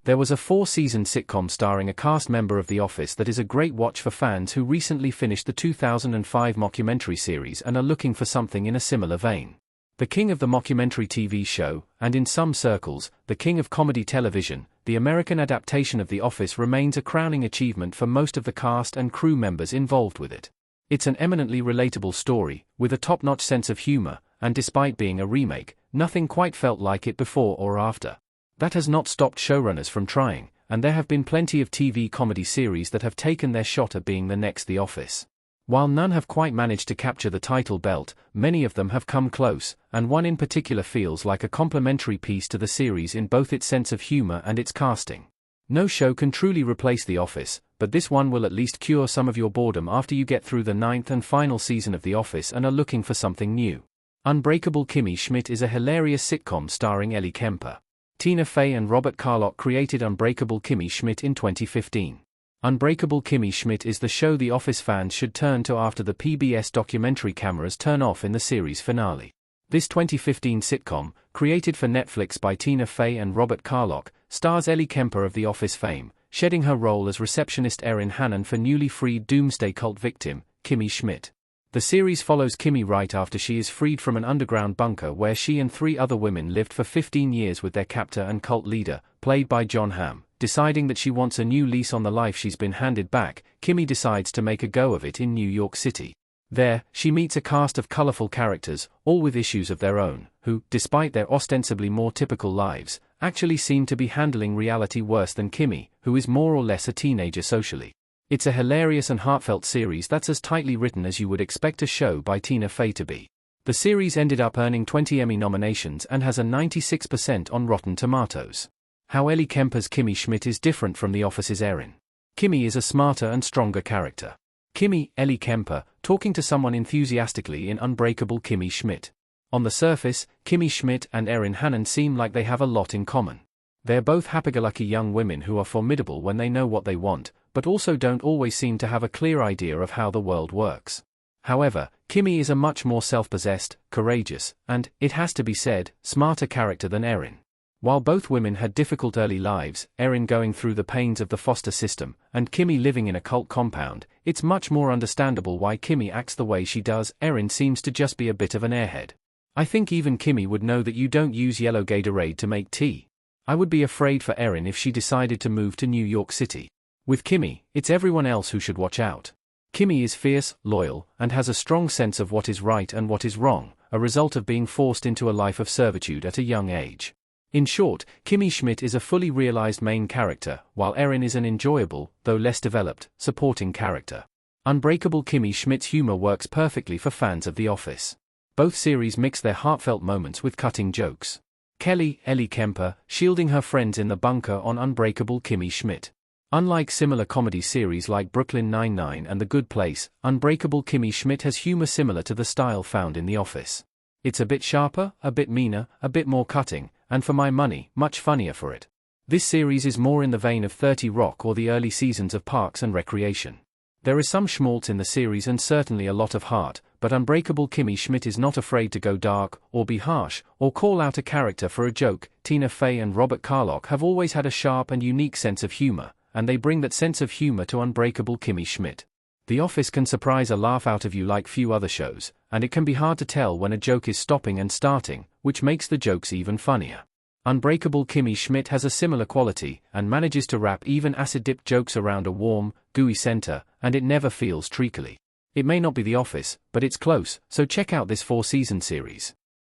There was a 4-season sitcom starring a cast member of The Office that is a great watch for fans who recently finished the 2005 mockumentary series and are looking for something in a similar vein. The king of the mockumentary TV show, and in some circles, the king of comedy television, the American adaptation of The Office remains a crowning achievement for most of the cast and crew members involved with it. It's an eminently relatable story, with a top-notch sense of humor, and despite being a remake, nothing quite felt like it before or after. That has not stopped showrunners from trying, and there have been plenty of TV comedy series that have taken their shot at being the next The Office. While none have quite managed to capture the title belt, many of them have come close, and one in particular feels like a complementary piece to the series in both its sense of humor and its casting. No show can truly replace The Office, but this one will at least cure some of your boredom after you get through the 9th and final season of The Office and are looking for something new. Unbreakable Kimmy Schmidt is a hilarious sitcom starring Ellie Kemper. Tina Fey and Robert Carlock created Unbreakable Kimmy Schmidt in 2015. Unbreakable Kimmy Schmidt is the show The Office fans should turn to after the PBS documentary cameras turn off in the series finale. This 2015 sitcom, created for Netflix by Tina Fey and Robert Carlock, stars Ellie Kemper of The Office fame, shedding her role as receptionist Erin Hannon for newly freed doomsday cult victim, Kimmy Schmidt. The series follows Kimmy right after she is freed from an underground bunker where she and 3 other women lived for 15 years with their captor and cult leader, played by Jon Hamm. Deciding that she wants a new lease on the life she's been handed back, Kimmy decides to make a go of it in New York City. There, she meets a cast of colorful characters, all with issues of their own, who, despite their ostensibly more typical lives, actually seem to be handling reality worse than Kimmy, who is more or less a teenager socially. It's a hilarious and heartfelt series that's as tightly written as you would expect a show by Tina Fey to be. The series ended up earning 20 Emmy nominations and has a 96% on Rotten Tomatoes. How Ellie Kemper's Kimmy Schmidt is different from The Office's Erin. Kimmy is a smarter and stronger character. Kimmy, Ellie Kemper, talking to someone enthusiastically in Unbreakable Kimmy Schmidt. On the surface, Kimmy Schmidt and Erin Hannon seem like they have a lot in common. They're both happy-go-lucky young women who are formidable when they know what they want, but also don't always seem to have a clear idea of how the world works. However, Kimmy is a much more self-possessed, courageous, and, it has to be said, smarter character than Erin. While both women had difficult early lives, Erin going through the pains of the foster system, and Kimmy living in a cult compound, it's much more understandable why Kimmy acts the way she does. Erin seems to just be a bit of an airhead. I think even Kimmy would know that you don't use yellow Gatorade to make tea. I would be afraid for Erin if she decided to move to New York City. With Kimmy, it's everyone else who should watch out. Kimmy is fierce, loyal, and has a strong sense of what is right and what is wrong, a result of being forced into a life of servitude at a young age. In short, Kimmy Schmidt is a fully realized main character, while Erin is an enjoyable, though less developed, supporting character. Unbreakable Kimmy Schmidt's humor works perfectly for fans of The Office. Both series mix their heartfelt moments with cutting jokes. Kelly, Ellie Kemper, shielding her friends in the bunker on Unbreakable Kimmy Schmidt. Unlike similar comedy series like Brooklyn Nine-Nine and The Good Place, Unbreakable Kimmy Schmidt has humor similar to the style found in The Office. It's a bit sharper, a bit meaner, a bit more cutting, and for my money, much funnier for it. This series is more in the vein of 30 Rock or the early seasons of Parks and Recreation. There is some schmaltz in the series and certainly a lot of heart, but Unbreakable Kimmy Schmidt is not afraid to go dark, or be harsh, or call out a character for a joke. Tina Fey and Robert Carlock have always had a sharp and unique sense of humor, and they bring that sense of humor to Unbreakable Kimmy Schmidt. The Office can surprise a laugh out of you like few other shows, and it can be hard to tell when a joke is stopping and starting, which makes the jokes even funnier. Unbreakable Kimmy Schmidt has a similar quality, and manages to wrap even acid-dipped jokes around a warm, gooey center, and it never feels treacly. It may not be The Office, but it's close, so check out this 4-season series.